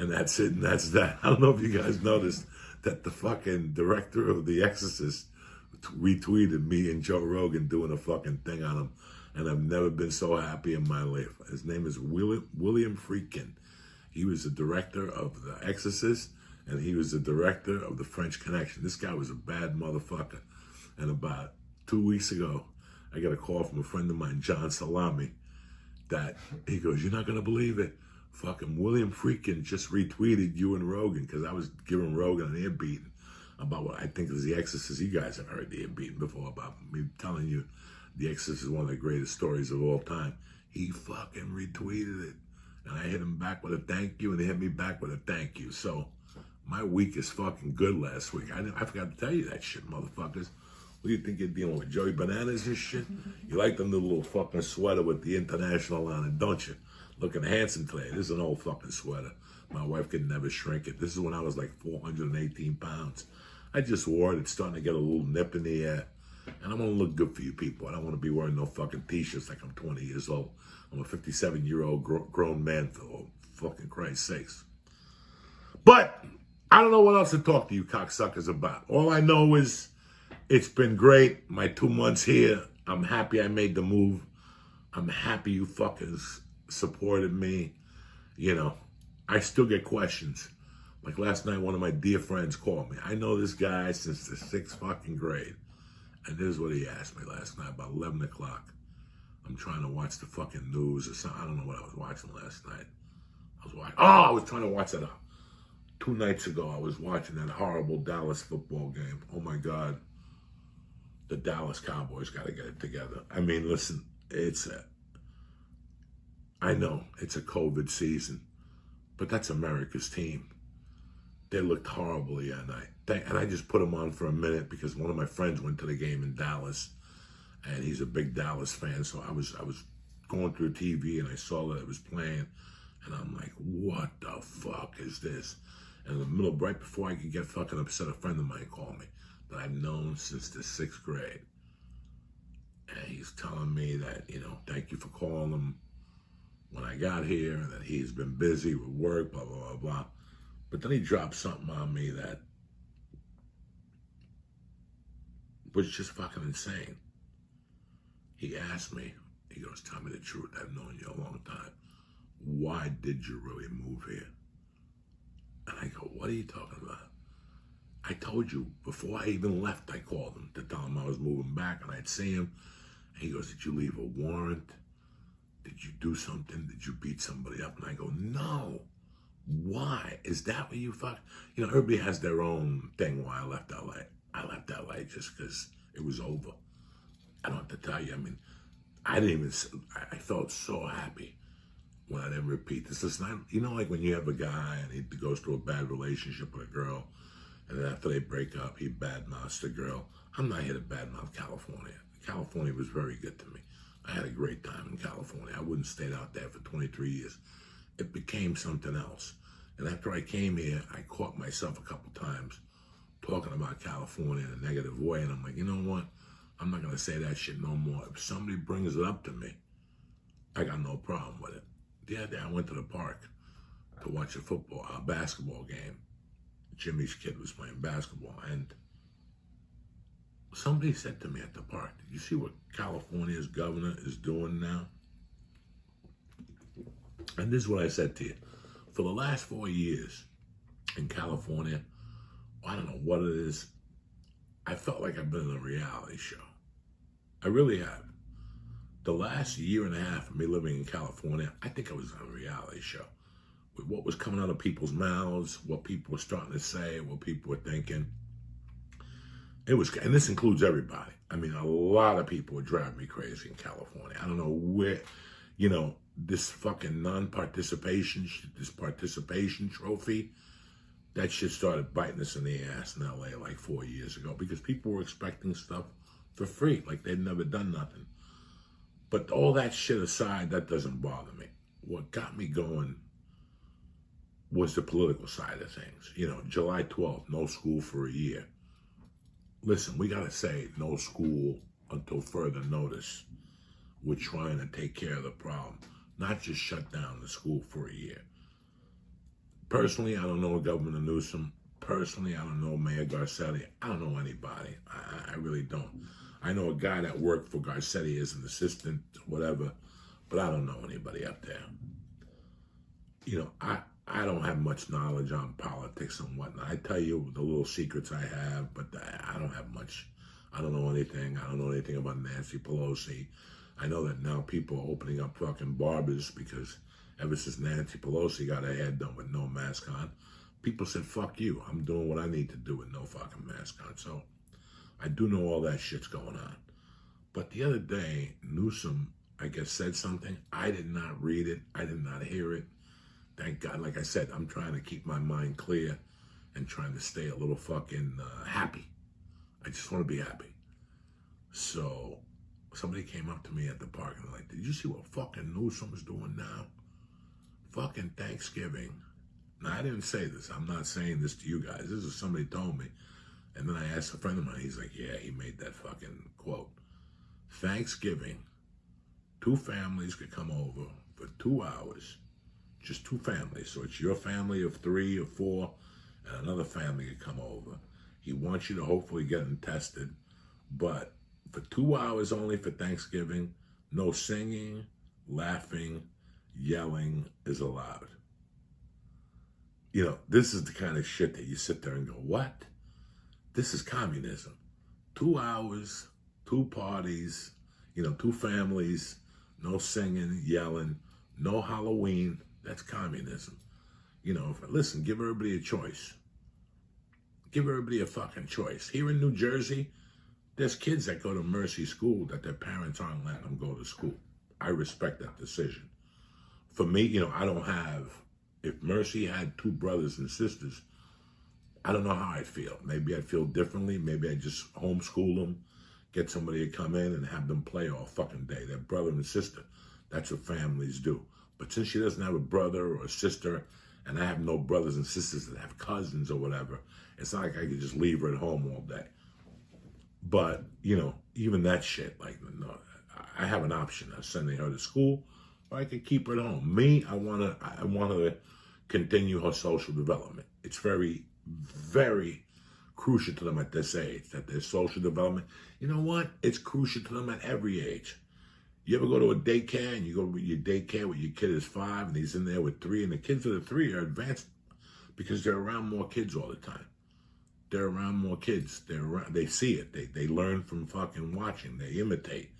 And that's it, and that's that. I don't know if you guys noticed that the fucking director of The Exorcist retweeted me and Joe Rogan doing a fucking thing on him. And I've never been so happy in my life. His name is William Friedkin. He was the director of The Exorcist, and he was the director of The French Connection. This guy was a bad motherfucker. And about 2 weeks ago, I got a call from a friend of mine, John Salami, that he goes, "You're not going to believe it. Fucking William Friedkin just retweeted you and Rogan," because I was giving Rogan an ear beating about what I think is The Exorcist. You guys have heard the ear beating before about me telling you The Exorcist is one of the greatest stories of all time. He fucking retweeted it. And I hit him back with a thank you, and he hit me back with a thank you. So my week is fucking good last week. I forgot to tell you that shit, motherfuckers. What do you think you're dealing with, Joey Bananas and shit? You like the little fucking sweater with the International on it, don't you? Looking handsome today. This is an old fucking sweater. My wife could never shrink it. This is when I was like 418 pounds. I just wore it. It's starting to get a little nip in the air. And I want to look good for you people. I don't want to be wearing no fucking t-shirts like I'm 20 years old. I'm a 57-year-old grown man, for fucking Christ's sakes. But I don't know what else to talk to you cocksuckers about. All I know is it's been great. My 2 months here. I'm happy I made the move. I'm happy you fuckers supported me. You know, I still get questions. Like last night, one of my dear friends called me. I know this guy since the 6th fucking grade. And this is what he asked me last night, about 11 o'clock. I'm trying to watch the fucking news or something. I don't know what I was watching last night. I was trying to watch that 2 nights ago. I was watching that horrible Dallas football game. Oh my God. The Dallas Cowboys got to get it together. I mean, listen, I know it's a COVID season, but that's America's team. They looked horrible the other night. And I just put them on for a minute because one of my friends went to the game in Dallas, and he's a big Dallas fan. So I was going through TV, and I saw that it was playing, and I'm like, what the fuck is this? And in the middle, right before I could get fucking upset, a friend of mine called me that I've known since the 6th grade. And he's telling me that, you know, thank you for calling him when I got here, and that he's been busy with work, blah, blah, blah, blah. But then he dropped something on me that was just fucking insane. He asked me, he goes, "Tell me the truth, I've known you a long time. Why did you really move here?" And I go, "What are you talking about?" I told you, before I even left, I called him to tell him I was moving back and I'd see him. And he goes, "Did you leave a warrant? Did you do something? Did you beat somebody up?" And I go, "No. Why? Is that what you fuck?" You know, everybody has their own thing why I left LA. I left LA just because it was over. I don't have to tell you. I mean, I felt so happy when I didn't repeat this. Listen, you know, like when you have a guy and he goes through a bad relationship with a girl, and then after they break up, he badmouths the girl. I'm not here to badmouth California. California was very good to me. I had a great time in California. I wouldn't stayed out there for 23 years. It became something else. And after I came here, I caught myself a couple times talking about California in a negative way. And I'm like, you know what? I'm not going to say that shit no more. If somebody brings it up to me, I got no problem with it. The other day I went to the park to watch a basketball game. Jimmy's kid was playing basketball. And somebody said to me at the park, "Did you see what California's governor is doing now?" And this is what I said to you. For the last 4 years in California, I don't know what it is, I felt like I've been in a reality show. I really have. The last year and a half of me living in California, I think I was on a reality show. With what was coming out of people's mouths, what people were starting to say, what people were thinking. It was, and this includes everybody. I mean, a lot of people would drive me crazy in California. I don't know where, you know, this fucking non-participation, this participation trophy, that shit started biting us in the ass in LA like 4 years ago because people were expecting stuff for free, like they'd never done nothing. But all that shit aside, that doesn't bother me. What got me going was the political side of things. You know, July 12th, no school for a year. Listen, we got to say no school until further notice. We're trying to take care of the problem, not just shut down the school for a year. Personally, I don't know Governor Newsom. Personally, I don't know Mayor Garcetti. I don't know anybody. I really don't. I know a guy that worked for Garcetti as an assistant, whatever, but I don't know anybody up there. I don't have much knowledge on politics and whatnot. I tell you the little secrets I have, but I don't have much. I don't know anything. I don't know anything about Nancy Pelosi. I know that now people are opening up fucking barbers because ever since Nancy Pelosi got her head done with no mask on, people said, fuck you. I'm doing what I need to do with no fucking mask on. So I do know all that shit's going on. But the other day, Newsom, I guess, said something. I did not read it. I did not hear it. Thank God. Like I said, I'm trying to keep my mind clear and trying to stay a little fucking happy. I just want to be happy. So somebody came up to me at the park and they're like, did you see what fucking Newsom's doing now? Fucking Thanksgiving. Now, I didn't say this. I'm not saying this to you guys. This is somebody told me. And then I asked a friend of mine. He's like, yeah, he made that fucking quote. Thanksgiving, 2 families could come over for 2 hours. Just 2 families. So it's your family of 3 or 4 and another family could come over. He wants you to hopefully get them tested. But for 2 hours only for Thanksgiving, no singing, laughing, yelling is allowed. This is the kind of shit that you sit there and go, what? This is communism. 2 hours, 2 parties, 2 families, no singing, yelling, no Halloween. That's communism. Listen, give everybody a choice. Give everybody a fucking choice. Here in New Jersey, there's kids that go to Mercy School that their parents aren't letting them go to school. I respect that decision. For me, I don't have, if Mercy had 2 brothers and sisters, I don't know how I'd feel. Maybe I'd feel differently. Maybe I'd just homeschool them, get somebody to come in and have them play all fucking day. Their brother and sister. That's what families do. But since she doesn't have a brother or a sister, and I have no brothers and sisters that have cousins or whatever, it's not like I could just leave her at home all day. But, even that shit, like, no, I have an option of sending her to school, or I could keep her at home. Me, I want her to continue her social development. It's very, very crucial to them at this age, that their social development, you know what? It's crucial to them at every age. You ever go to a daycare and you go to your daycare where your kid is 5 and he's in there with 3 and the kids that are 3 are advanced because they're around more kids all the time. They're around more kids. They see it. They learn from fucking watching. They imitate.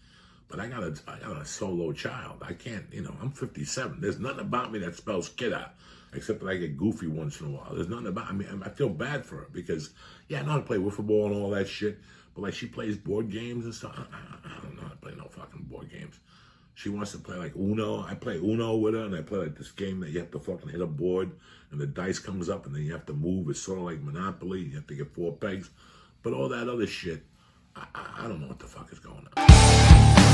But I got a solo child. I can't, I'm 57. There's nothing about me that spells kid out, except that I get goofy once in a while. There's nothing about me. I feel bad for her because, I know how to play wiffle ball and all that shit, but like she plays board games and stuff. I don't know how to play no fucking board games. She wants to play like Uno. I play Uno with her, and I play like this game that you have to fucking hit a board, and the dice comes up, and then you have to move. It's sort of like Monopoly. You have to get 4 pegs. But all that other shit, I don't know what the fuck is going on.